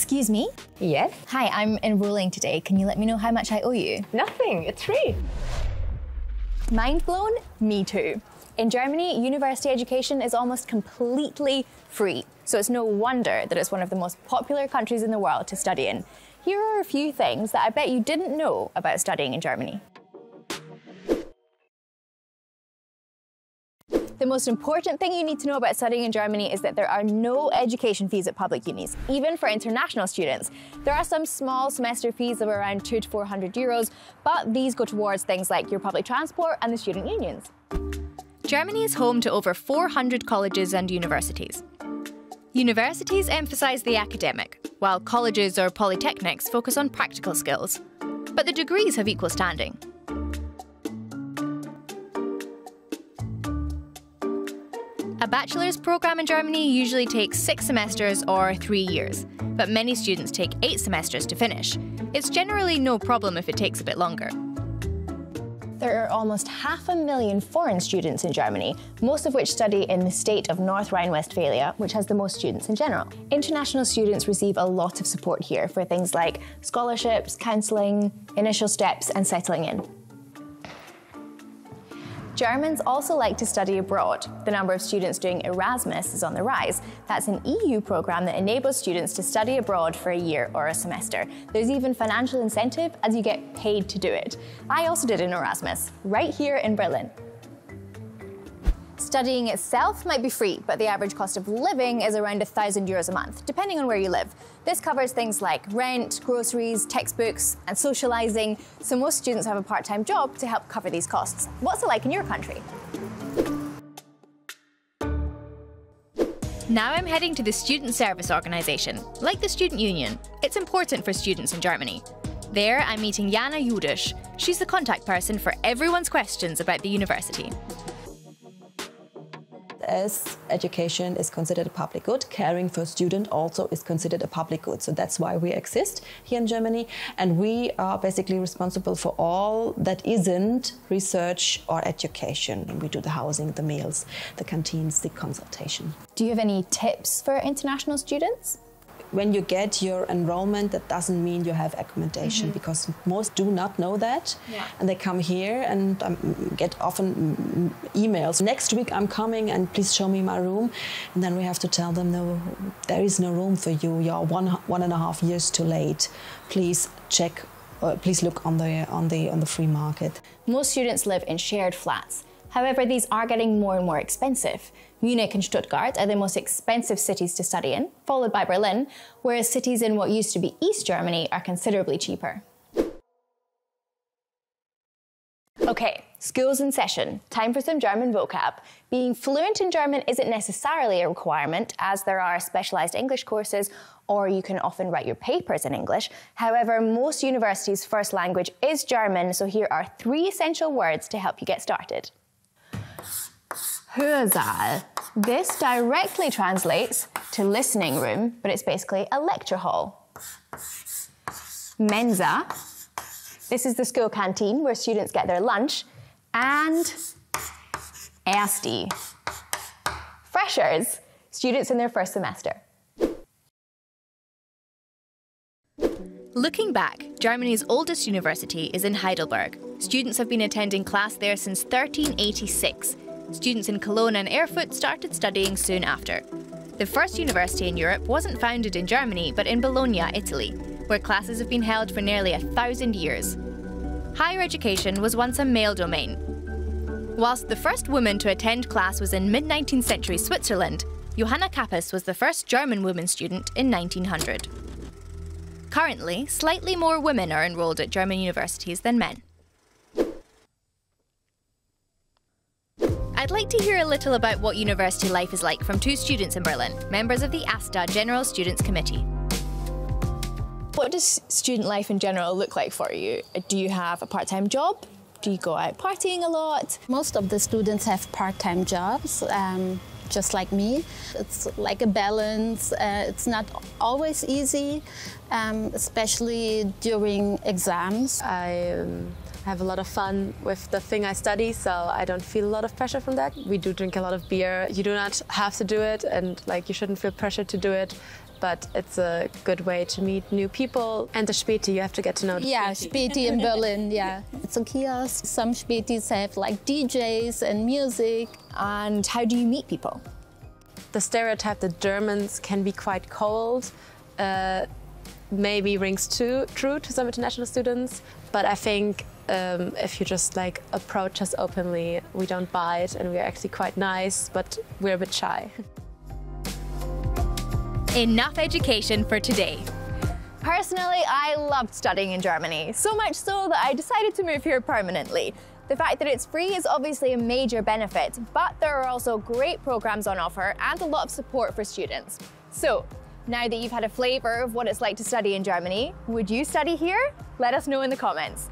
Excuse me? Yes? Hi, I'm enrolling today. Can you let me know how much I owe you? Nothing, it's free. Mind blown? Me too. In Germany, university education is almost completely free, so it's no wonder that it's one of the most popular countries in the world to study in. Here are a few things that I bet you didn't know about studying in Germany. The most important thing you need to know about studying in Germany is that there are no education fees at public unis, even for international students. There are some small semester fees of around 200 to 400 euros, but these go towards things like your public transport and the student unions. Germany is home to over 400 colleges and universities. Universities emphasise the academic, while colleges or polytechnics focus on practical skills. But the degrees have equal standing. A bachelor's programme in Germany usually takes 6 semesters or 3 years, but many students take 8 semesters to finish. It's generally no problem if it takes a bit longer. There are almost 500,000 foreign students in Germany, most of which study in the state of North Rhine-Westphalia, which has the most students in general. International students receive a lot of support here for things like scholarships, counselling, initial steps, and settling in. Germans also like to study abroad. The number of students doing Erasmus is on the rise. That's an EU programme that enables students to study abroad for a year or a semester. There's even financial incentive as you get paid to do it. I also did an Erasmus, right here in Berlin. Studying itself might be free, but the average cost of living is around 1,000 euros a month, depending on where you live. This covers things like rent, groceries, textbooks, and socialising, so most students have a part-time job to help cover these costs. What's it like in your country? Now I'm heading to the Student Service Organisation, like the Student Union. It's important for students in Germany. There, I'm meeting Jana Judisch. She's the contact person for everyone's questions about the university. As education is considered a public good, caring for a student also is considered a public good. So that's why we exist here in Germany. And we are basically responsible for all that isn't research or education. And we do the housing, the meals, the canteens, the consultation. Do you have any tips for international students? When you get your enrollment, that doesn't mean you have accommodation, because most do not know that. Yeah. And they come here and get often emails. Next week I'm coming and please show me my room. And then we have to tell them, no, there is no room for you. You're 1.5 years too late. Please check, please look on the free market. Most students live in shared flats. However, these are getting more and more expensive. Munich and Stuttgart are the most expensive cities to study in, followed by Berlin, whereas cities in what used to be East Germany are considerably cheaper. Okay, school's in session. Time for some German vocab. Being fluent in German isn't necessarily a requirement, as there are specialised English courses, or you can often write your papers in English. However, most universities' first language is German, so here are 3 essential words to help you get started. Hörsaal. This directly translates to listening room, but it's basically a lecture hall. Mensa. This is the school canteen where students get their lunch. And Ersti. Freshers, students in their first semester. Looking back, Germany's oldest university is in Heidelberg. Students have been attending class there since 1386. Students in Cologne and Erfurt started studying soon after. The first university in Europe wasn't founded in Germany, but in Bologna, Italy, where classes have been held for nearly 1,000 years. Higher education was once a male domain. Whilst the first woman to attend class was in mid-19th century Switzerland, Johanna Kappes was the first German woman student in 1900. Currently, slightly more women are enrolled at German universities than men. I'd like to hear a little about what university life is like from 2 students in Berlin, members of the AStA General Students Committee. What does student life in general look like for you? Do you have a part-time job? Do you go out partying a lot? Most of the students have part-time jobs, just like me. It's like a balance. It's not always easy, especially during exams. I have a lot of fun with the thing I study, so I don't feel a lot of pressure from that. We do drink a lot of beer. You do not have to do it, and you shouldn't feel pressure to do it. but it's a good way to meet new people. And the Späti, you have to get to know the Späti in Berlin, yeah. It's a kiosk. Some Spätis have like DJs and music. And how do you meet people? The stereotype that Germans can be quite cold maybe rings true to some international students, but I think if you just like approach us openly, we don't bite and we're actually quite nice, but we're a bit shy. Enough education for today. Personally, I loved studying in Germany, so much so that I decided to move here permanently. The fact that it's free is obviously a major benefit, but there are also great programs on offer and a lot of support for students. So, now that you've had a flavour of what it's like to study in Germany, would you study here? Let us know in the comments.